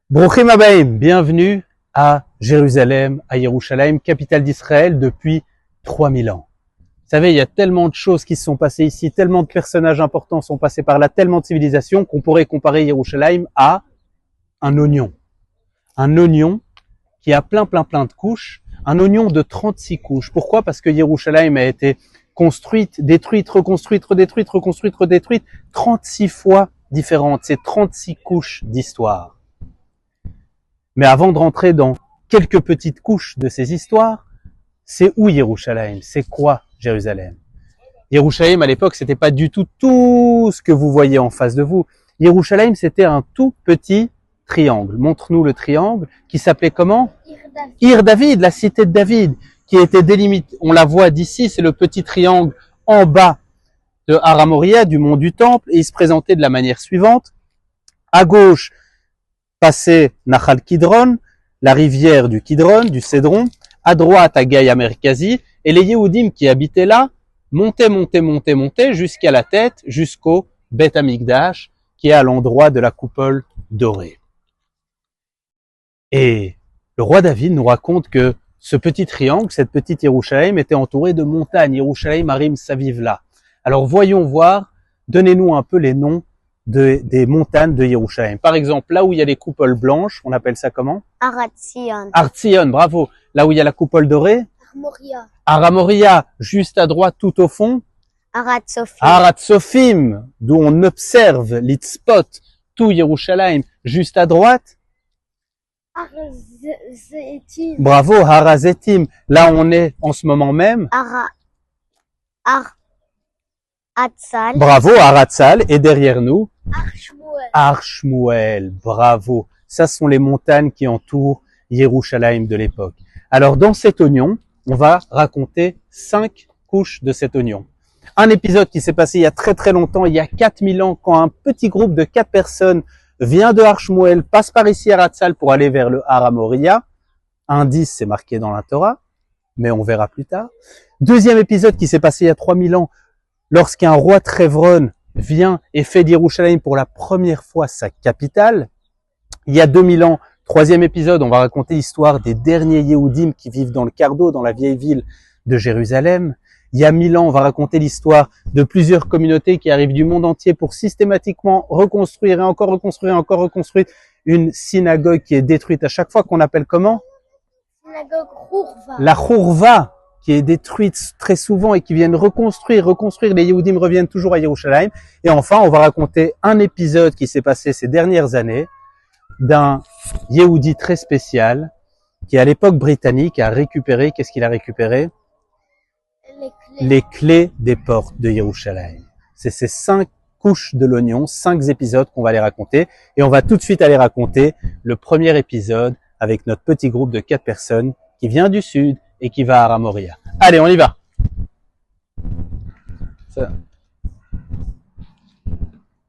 Bruchim Habayim, bienvenue à Jérusalem, à Yerushalayim, capitale d'Israël depuis 3000 ans. Vous savez, il y a tellement de choses qui se sont passées ici, tellement de personnages importants sont passés par là, tellement de civilisations qu'on pourrait comparer Yerushalayim à un oignon. Un oignon qui a plein de couches, un oignon de 36 couches. Pourquoi? Parce que Yerushalayim a été construite, détruite, reconstruite, redétruite, reconstruite, redétruite, 36 fois différentes. C'est 36 couches d'histoire. Mais avant de rentrer dans quelques petites couches de ces histoires, c'est où Yerushalayim? C'est quoi Jérusalem? Yerushalayim, à l'époque, c'était pas du tout ce que vous voyez en face de vous. Yerushalayim, c'était un tout petit triangle. Montre-nous le triangle qui s'appelait comment? Ir David, la cité de David, qui était délimitée. On la voit d'ici, c'est le petit triangle en bas de Har HaMoriah, du mont du Temple, et il se présentait de la manière suivante. À gauche, passait Nahal Kidron, la rivière du Kidron, du Cédron. À droite, à Gaïa Merkazi, et les Yehudim qui habitaient là montaient jusqu'à la tête, jusqu'au Beth Amikdash, qui est à l'endroit de la coupole dorée. Et le roi David nous raconte que ce petit triangle, cette petite Yerushalayim, était entouré de montagnes. Yerushalayim Arim Savivla. Alors voyons voir, donnez-nous un peu les noms des montagnes de Yerushalayim. Par exemple, là où il y a les coupoles blanches, on appelle ça comment? Har Hatzion. Har Hatzion, bravo. Là où il y a la coupole dorée? Har HaMoriah. Har HaMoriah, juste à droite, tout au fond? Har Hatzofim. Har Hatzofim, d'où on observe l'Itzpot, tout Yerushalayim, juste à droite? Har Zetim. Bravo, Har HaZetim. Là, on est en ce moment même. Har Hatzal. Bravo, Har Hatzal. Et derrière nous, Har Shmuel. Har Shmuel. Bravo. Ça sont les montagnes qui entourent Yerushalayim de l'époque. Alors, dans cet oignon, on va raconter 5 couches de cet oignon. Un épisode qui s'est passé il y a très longtemps, il y a 4000 ans, quand un petit groupe de 4 personnes vient de Har Shmuel, passe par ici à Hatzal pour aller vers le Har HaMoriah. Indice, c'est marqué dans la Torah, mais on verra plus tard. Deuxième épisode qui s'est passé il y a 3000 ans, lorsqu'un roi Trévron vient et fait d'Yerushalayim pour la première fois sa capitale. Il y a 2000 ans, troisième épisode, on va raconter l'histoire des derniers Yehudim qui vivent dans le Cardo, dans la vieille ville de Jérusalem. Il y a 1000 ans, on va raconter l'histoire de plusieurs communautés qui arrivent du monde entier pour systématiquement reconstruire et encore reconstruire une synagogue qui est détruite à chaque fois, qu'on appelle comment? Synagogue Chourva. La Chourva, qui est détruite très souvent et qui viennent reconstruire. Les Yehudim reviennent toujours à Yerushalayim. Et enfin, on va raconter un épisode qui s'est passé ces dernières années d'un Yehudi très spécial qui, à l'époque britannique, a récupéré, qu'est-ce qu'il a récupéré? Les clés des portes de Yerushalayim. C'est ces 5 couches de l'oignon, 5 épisodes qu'on va les raconter. Et on va tout de suite aller raconter le premier épisode avec notre petit groupe de 4 personnes qui vient du sud et qui va à Har HaMoriah. Allez, on y va. Ça.